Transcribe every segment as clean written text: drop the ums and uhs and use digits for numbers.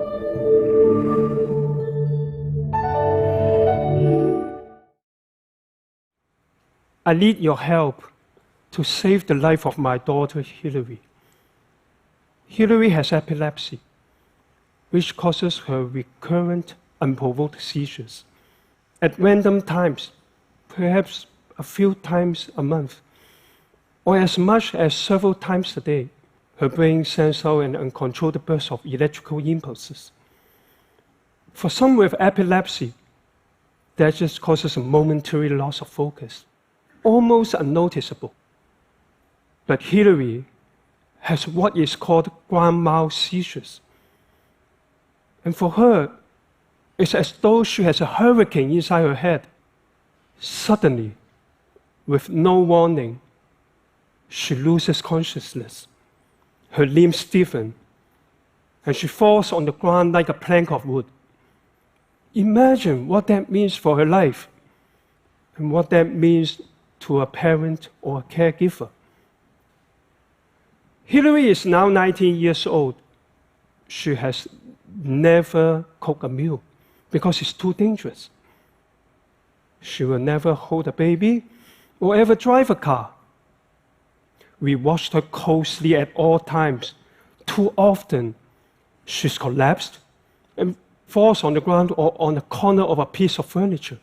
I need your help to save the life of my daughter, Hillary. Hillary has epilepsy, which causes her recurrent, unprovoked seizures. At random times, perhaps a few times a month, or as much as several times a day, her brain sends out an uncontrolled burst of electrical impulses. For some with epilepsy, that just causes a momentary loss of focus, almost unnoticeable. But Hillary has what is called grand mal seizures. And for her, it's as though she has a hurricane inside her head. Suddenly, with no warning, she loses consciousness. Her limbs stiffen, and she falls on the ground like a plank of wood. Imagine what that means for her life, and what that means to a parent or a caregiver. Hillary is now 19 years old. She has never cooked a meal because it's too dangerous. She will never hold a baby or ever drive a car. We watched her closely at all times. Too often, she's collapsed and falls on the ground or on the corner of a piece of furniture.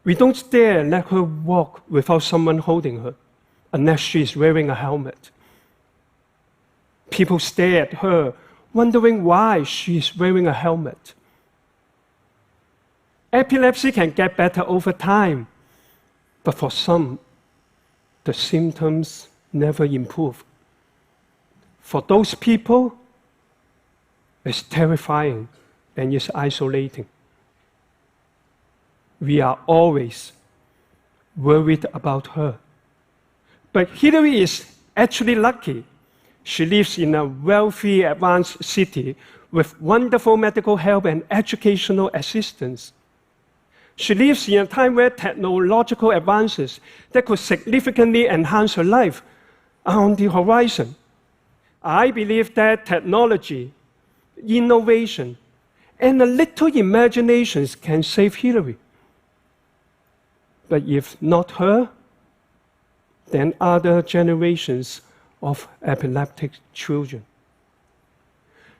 We don't dare let her walk without someone holding her, unless she is wearing a helmet. People stare at her, wondering why she is wearing a helmet. Epilepsy can get better over time, but for some, the symptoms never improve. For those people, it's terrifying and it's isolating. We are always worried about her. But Hillary is actually lucky. She lives in a wealthy, advanced city with wonderful medical help and educational assistance. She lives in a time where technological advances that could significantly enhance her life are on the horizon. I believe that technology, innovation, and a little imagination can save Hillary. But if not her, then other generations of epileptic children.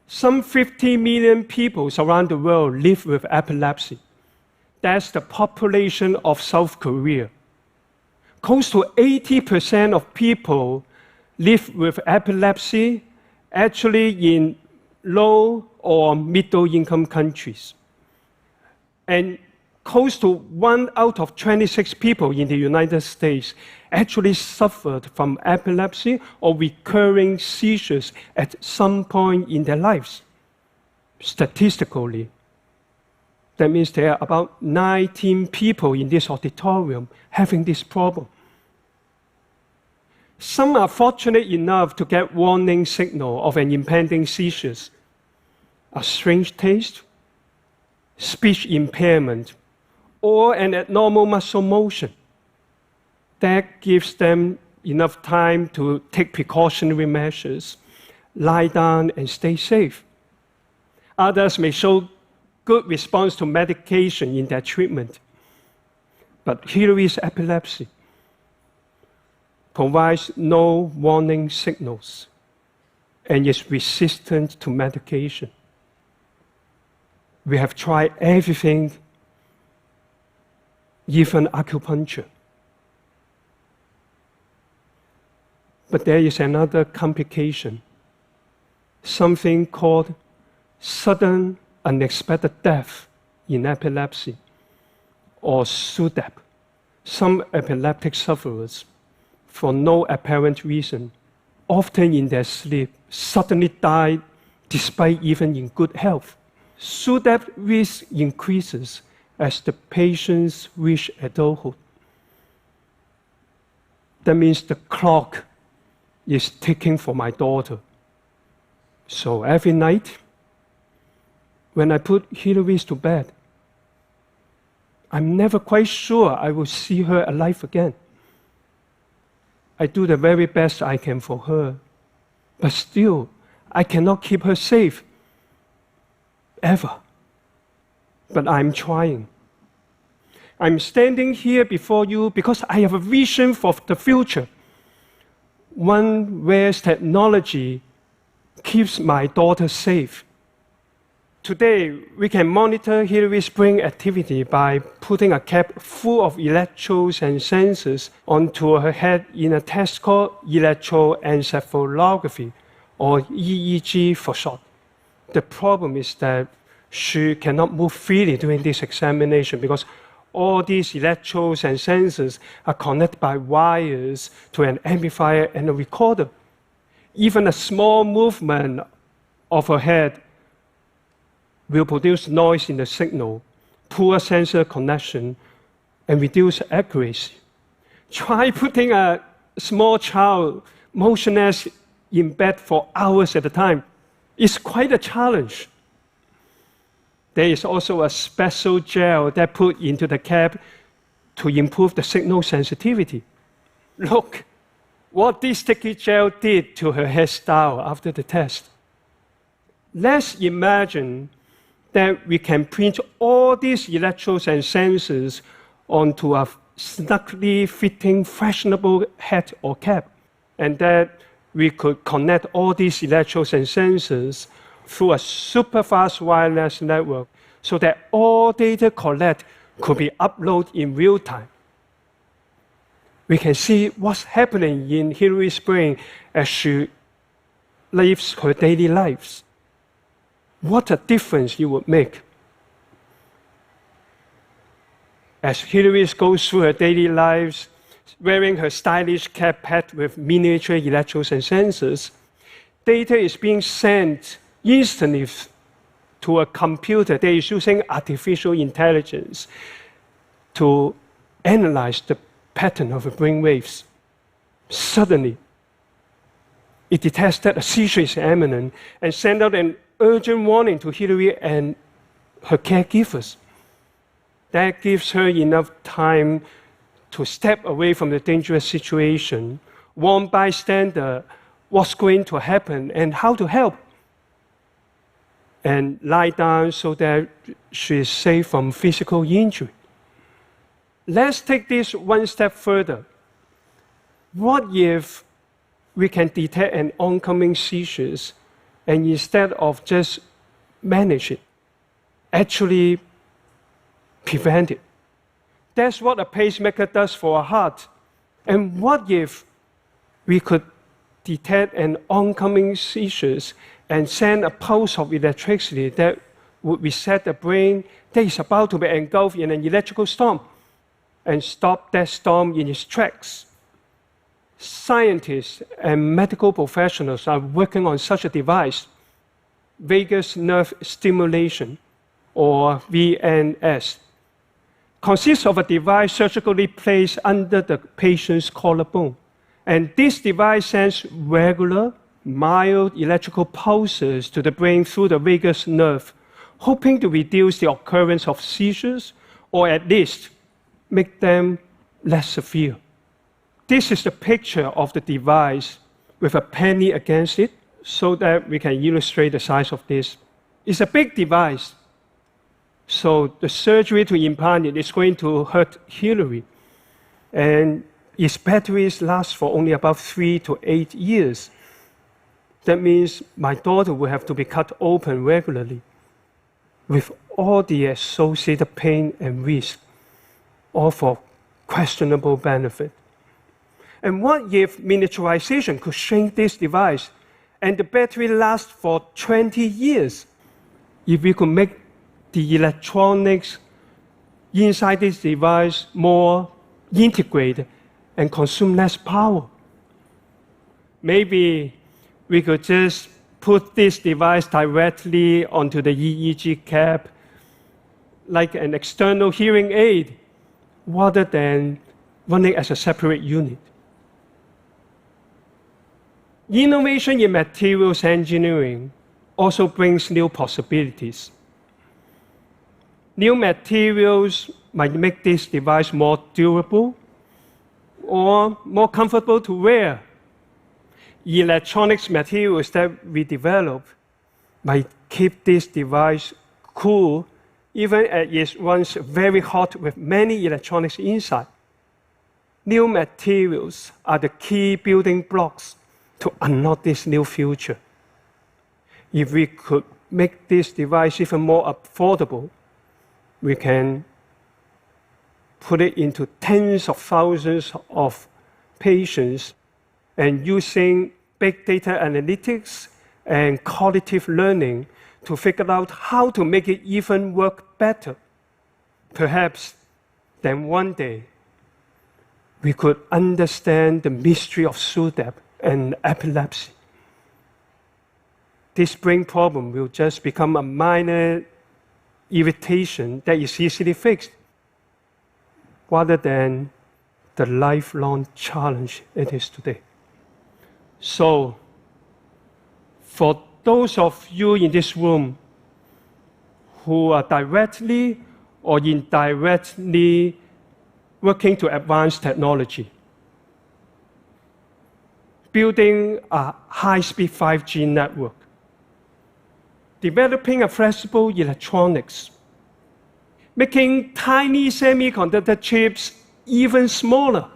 Some 50 million people around the world live with epilepsy. That's the population of South Korea. Close to 80% of people live with epilepsy actually in low or middle income countries. And close to 1 out of 26 people in the United States actually suffered from epilepsy or recurring seizures at some point in their lives. Statistically, that means there are about 19 people in this auditorium having this problem. Some are fortunate enough to get warning signal of an impending seizure, a strange taste, speech impairment, or an abnormal muscle motion. That gives them enough time to take precautionary measures, lie down and stay safe. Others may show good response to medication in their treatment. But Hillary's epilepsy provides no warning signals and is resistant to medication. We have tried everything, even acupuncture. But there is another complication, something called sudden unexpected death in epilepsy, or SUDEP. Some epileptic sufferers, for no apparent reason, often in their sleep, suddenly die despite even in good health. SUDEP risk increases as the patients reach adulthood. That means the clock is ticking for my daughter. So every night, when I put Hillary to bed, I'm never quite sure I will see her alive again. I do the very best I can for her, but still, I cannot keep her safe. Ever. But I'm trying. I'm standing here before you because I have a vision for the future. One where technology keeps my daughter safe. Today, we can monitor Hillary's brain activity by putting a cap full of electrodes and sensors onto her head in a test called electroencephalography, or EEG for short. The problem is that she cannot move freely during this examination because all these electrodes and sensors are connected by wires to an amplifier and a recorder. Even a small movement of her head will produce noise in the signal, poor sensor connection, and reduce accuracy. Try putting a small child motionless in bed for hours at a time. It's quite a challenge. There is also a special gel that put into the cap to improve the signal sensitivity. Look what this sticky gel did to her hairstyle after the test. Let's imagine that we can print all these electrodes and sensors onto a snugly fitting, fashionable hat or cap, and that we could connect all these electrodes and sensors through a super fast wireless network so that all data collected could be uploaded in real time. We can see what's happening in Hillary's brain as she lives her daily lives. What a difference it would make. As Hillary goes through her daily lives, wearing her stylish cap packed with miniature electrodes and sensors, data is being sent instantly to a computer that is using artificial intelligence to analyze the pattern of the brain waves. Suddenly, it detects that a seizure is imminent and sends out an urgent warning to Hillary and her caregivers. That gives her enough time to step away from the dangerous situation, warn bystander what's going to happen and how to help, and lie down so that she is safe from physical injury. Let's take this one step further. What if we can detect an oncoming seizure and instead of just manage it, actually prevent it? That's what a pacemaker does for a heart. And what if we could detect an oncoming seizure and send a pulse of electricity that would reset the brain that is about to be engulfed in an electrical storm and stop that storm in its tracks? Scientists and medical professionals are working on such a device, vagus nerve stimulation, or VNS. Consists of a device surgically placed under the patient's collarbone. And this device sends regular, mild electrical pulses to the brain through the vagus nerve, hoping to reduce the occurrence of seizures or at least make them less severe. This is the picture of the device with a penny against it so that we can illustrate the size of this. It's a big device, so the surgery to implant it is going to hurt Hillary. And its batteries last for only about 3 to 8 years. That means my daughter will have to be cut open regularly with all the associated pain and risk, all for questionable benefit. And what if miniaturization could shrink this device and the battery lasts for 20 years? If we could make the electronics inside this device more integrated and consume less power. Maybe we could just put this device directly onto the EEG cap like an external hearing aid rather than running as a separate unit. Innovation in materials engineering also brings new possibilities. New materials might make this device more durable or more comfortable to wear. electronics materials that we develop might keep this device cool even as it's once very hot with many electronics inside. New materials are the key building blocks to unlock this new future. If we could make this device even more affordable, we can put it into tens of thousands of patients, and using big data analytics and qualitative learning to figure out how to make it even work better. Perhaps then one day we could understand the mystery of SUDEP and epilepsy. This brain problem will just become a minor irritation that is easily fixed, rather than the lifelong challenge it is today. So, for those of you in this room who are directly or indirectly working to advance technology, building a high-speed 5G network, developing a flexible electronics, making tiny semiconductor chips even smaller.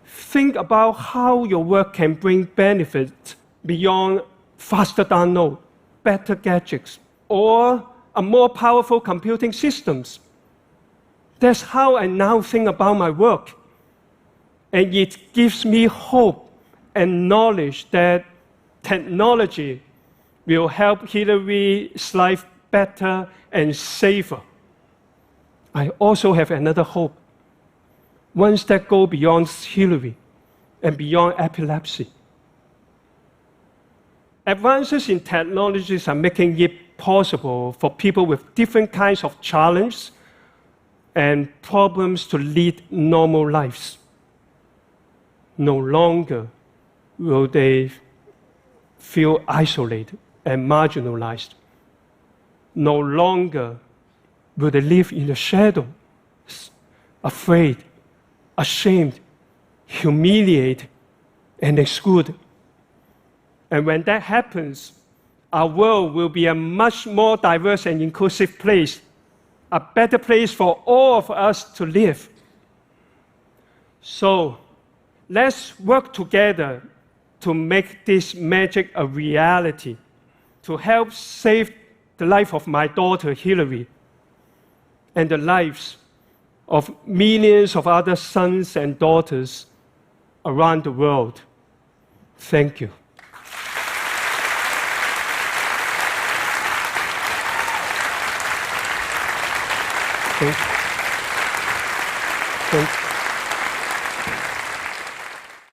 Think about how your work can bring benefits beyond faster download, better gadgets, or a more powerful computing systems. That's how I now think about my work. And it gives me hope and knowledge that technology will help Hillary's life better and safer. I also have another hope, ones that go beyond Hillary and beyond epilepsy. Advances in technologies are making it possible for people with different kinds of challenges and problems to lead normal lives. No longer will they feel isolated and marginalized. No longer will they live in the shadows, afraid, ashamed, humiliated, and excluded. And when that happens, our world will be a much more diverse and inclusive place, a better place for all of us to live. So, let's work together to make this magic a reality, to help save the life of my daughter, Hillary, and the lives of millions of other sons and daughters around the world. Thank you. Thank you.